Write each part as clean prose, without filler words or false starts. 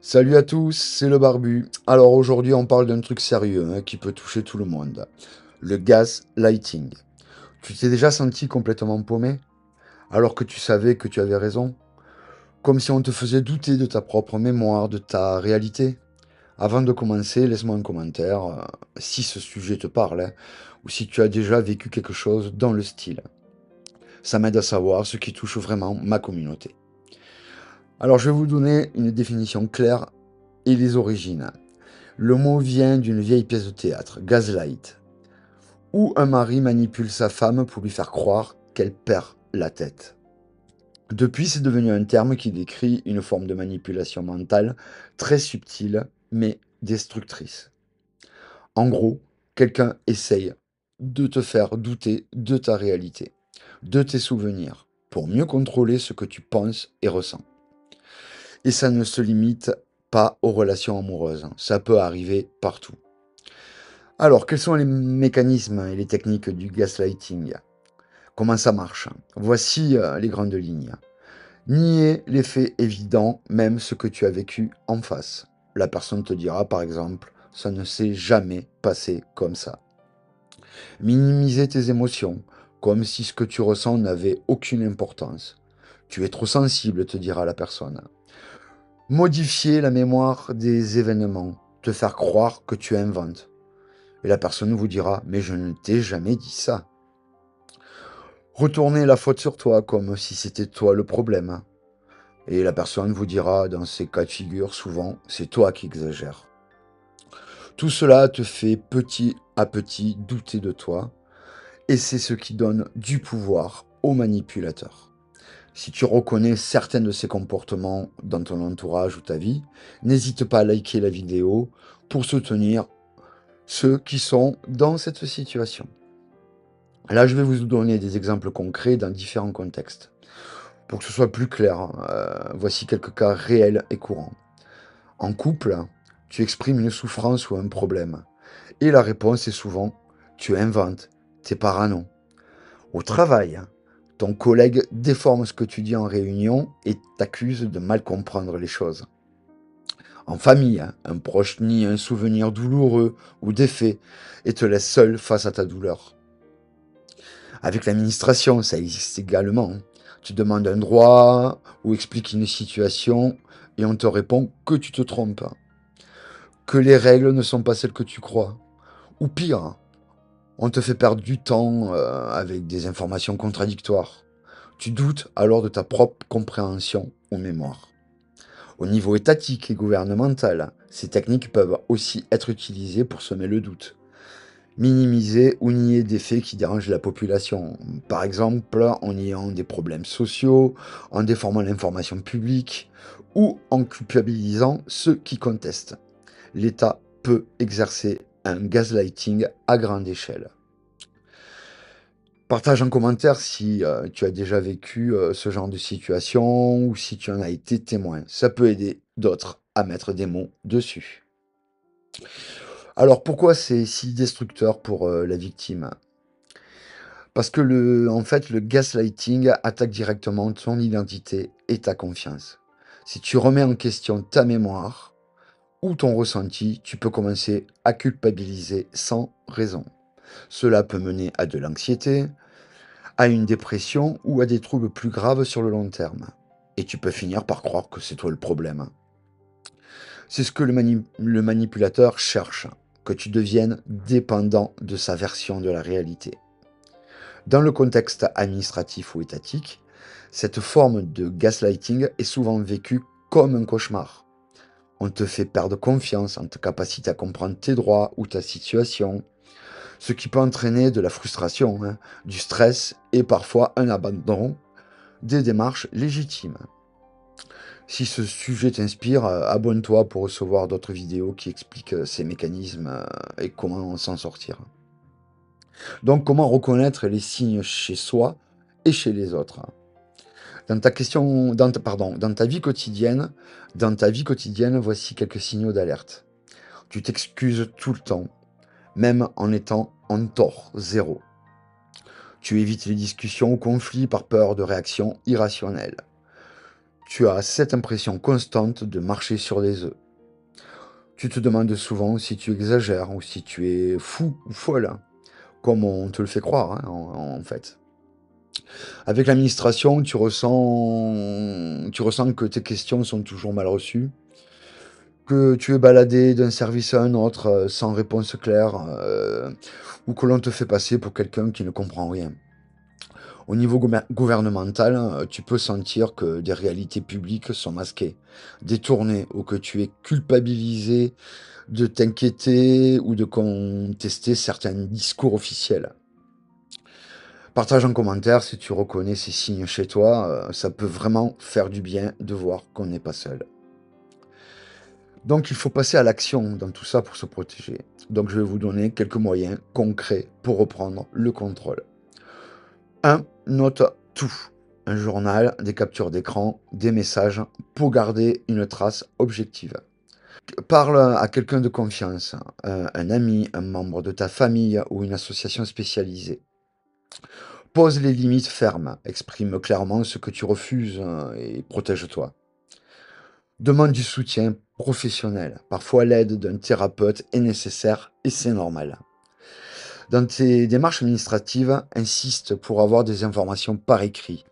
Salut à tous, c'est le barbu. Alors aujourd'hui on parle d'un truc sérieux qui peut toucher tout le monde. Le gaslighting. Tu t'es déjà senti complètement paumé alors que tu savais que tu avais raison? Comme si on te faisait douter de ta propre mémoire, de ta réalité? Avant de commencer, laisse-moi un commentaire si ce sujet te parle ou si tu as déjà vécu quelque chose dans le style. Ça m'aide à savoir ce qui touche vraiment ma communauté. Alors je vais vous donner une définition claire et les origines. Le mot vient d'une vieille pièce de théâtre, Gaslight, où un mari manipule sa femme pour lui faire croire qu'elle perd la tête. Depuis, c'est devenu un terme qui décrit une forme de manipulation mentale très subtile mais destructrice. En gros, quelqu'un essaye de te faire douter de ta réalité, de tes souvenirs, pour mieux contrôler ce que tu penses et ressens. Et ça ne se limite pas aux relations amoureuses, ça peut arriver partout. Alors, quels sont les mécanismes et les techniques du gaslighting? Comment ça marche? Voici les grandes lignes. Nier les faits évidents, même ce que tu as vécu en face. La personne te dira, par exemple, ça ne s'est jamais passé comme ça. Minimiser tes émotions, comme si ce que tu ressens n'avait aucune importance. Tu es trop sensible, te dira la personne. Modifier la mémoire des événements, te faire croire que tu inventes. Et la personne vous dira, mais je ne t'ai jamais dit ça. Retourner la faute sur toi comme si c'était toi le problème. Et la personne vous dira, dans ces cas de figure, souvent, c'est toi qui exagères. Tout cela te fait petit à petit douter de toi, et c'est ce qui donne du pouvoir aux manipulateurs. Si tu reconnais certains de ces comportements dans ton entourage ou ta vie, n'hésite pas à liker la vidéo pour soutenir ceux qui sont dans cette situation. Là, je vais vous donner des exemples concrets dans différents contextes. Pour que ce soit plus clair, voici quelques cas réels et courants. En couple, tu exprimes une souffrance ou un problème. Et la réponse est souvent tu inventes, t'es parano. Au travail, ton collègue déforme ce que tu dis en réunion et t'accuse de mal comprendre les choses. En famille, un proche nie un souvenir douloureux ou des faits et te laisse seul face à ta douleur. Avec l'administration, ça existe également. Tu demandes un droit ou expliques une situation et on te répond que tu te trompes, que les règles ne sont pas celles que tu crois. Ou pire, on te fait perdre du temps avec des informations contradictoires. Tu doutes alors de ta propre compréhension ou mémoire. Au niveau étatique et gouvernemental, ces techniques peuvent aussi être utilisées pour semer le doute. Minimiser ou nier des faits qui dérangent la population. Par exemple, en niant des problèmes sociaux, en déformant l'information publique ou en culpabilisant ceux qui contestent. L'État peut exercer un gaslighting à grande échelle. Partage en commentaire si tu as déjà vécu ce genre de situation ou si tu en as été témoin. Ça peut aider d'autres à mettre des mots dessus. Alors pourquoi c'est si destructeur pour la victime? Parce que en fait, le gaslighting attaque directement ton identité et ta confiance. Si tu remets en question ta mémoire ou ton ressenti, tu peux commencer à culpabiliser sans raison. Cela peut mener à de l'anxiété, à une dépression ou à des troubles plus graves sur le long terme. Et tu peux finir par croire que c'est toi le problème. C'est ce que le manipulateur cherche, que tu deviennes dépendant de sa version de la réalité. Dans le contexte administratif ou étatique, cette forme de gaslighting est souvent vécue comme un cauchemar. On te fait perdre confiance en ta capacité à comprendre tes droits ou ta situation, ce qui peut entraîner de la frustration, du stress et parfois un abandon des démarches légitimes. Si ce sujet t'inspire, abonne-toi pour recevoir d'autres vidéos qui expliquent ces mécanismes et comment s'en sortir. Donc, comment reconnaître les signes chez soi et chez les autres? Dans ta vie quotidienne, voici quelques signaux d'alerte. Tu t'excuses tout le temps, même en étant en tort zéro. Tu évites les discussions ou conflits par peur de réactions irrationnelles. Tu as cette impression constante de marcher sur des œufs. Tu te demandes souvent si tu exagères ou si tu es fou ou folle, comme on te le fait croire, hein, en fait. Avec l'administration, tu ressens que tes questions sont toujours mal reçues, que tu es baladé d'un service à un autre sans réponse claire, ou que l'on te fait passer pour quelqu'un qui ne comprend rien. Au niveau gouvernemental, tu peux sentir que des réalités publiques sont masquées, détournées, ou que tu es culpabilisé de t'inquiéter ou de contester certains discours officiels. Partage en commentaire si tu reconnais ces signes chez toi, ça peut vraiment faire du bien de voir qu'on n'est pas seul. Donc il faut passer à l'action dans tout ça pour se protéger. Donc je vais vous donner quelques moyens concrets pour reprendre le contrôle. 1. Note tout. Un journal, des captures d'écran, des messages pour garder une trace objective. Parle à quelqu'un de confiance, un ami, un membre de ta famille ou une association spécialisée. Pose les limites fermes, exprime clairement ce que tu refuses et protège-toi. Demande du soutien professionnel. Parfois l'aide d'un thérapeute est nécessaire et c'est normal. Dans tes démarches administratives, insiste pour avoir des informations par écrit.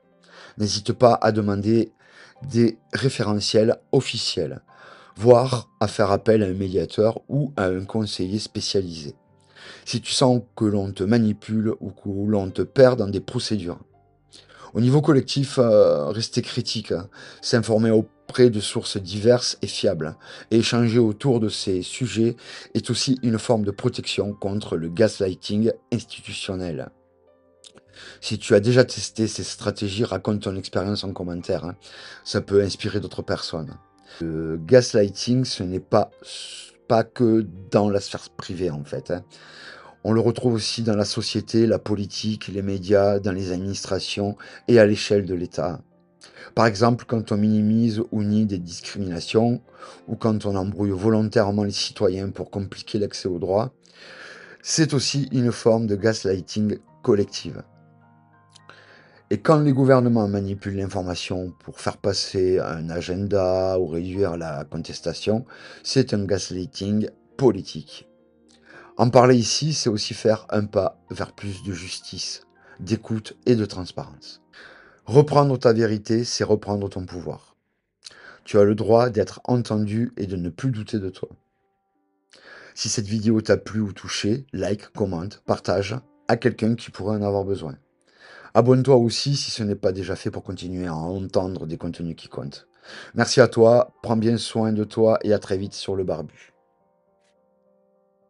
N'hésite pas à demander des référentiels officiels, voire à faire appel à un médiateur ou à un conseiller spécialisé. Si tu sens que l'on te manipule ou que l'on te perd dans des procédures. Au niveau collectif, rester critique, hein, s'informer auprès de sources diverses et fiables, et échanger autour de ces sujets est aussi une forme de protection contre le gaslighting institutionnel. Si tu as déjà testé ces stratégies, raconte ton expérience en commentaire, hein. Ça peut inspirer d'autres personnes. Le gaslighting, ce n'est pas que dans la sphère privée, en fait, hein. On le retrouve aussi dans la société, la politique, les médias, dans les administrations et à l'échelle de l'État. Par exemple, quand on minimise ou nie des discriminations, ou quand on embrouille volontairement les citoyens pour compliquer l'accès aux droits, c'est aussi une forme de gaslighting collective. Et quand les gouvernements manipulent l'information pour faire passer un agenda ou réduire la contestation, c'est un gaslighting politique. En parler ici, c'est aussi faire un pas vers plus de justice, d'écoute et de transparence. Reprendre ta vérité, c'est reprendre ton pouvoir. Tu as le droit d'être entendu et de ne plus douter de toi. Si cette vidéo t'a plu ou touché, like, commente, partage à quelqu'un qui pourrait en avoir besoin. Abonne-toi aussi si ce n'est pas déjà fait pour continuer à entendre des contenus qui comptent. Merci à toi, prends bien soin de toi et à très vite sur le Barbu.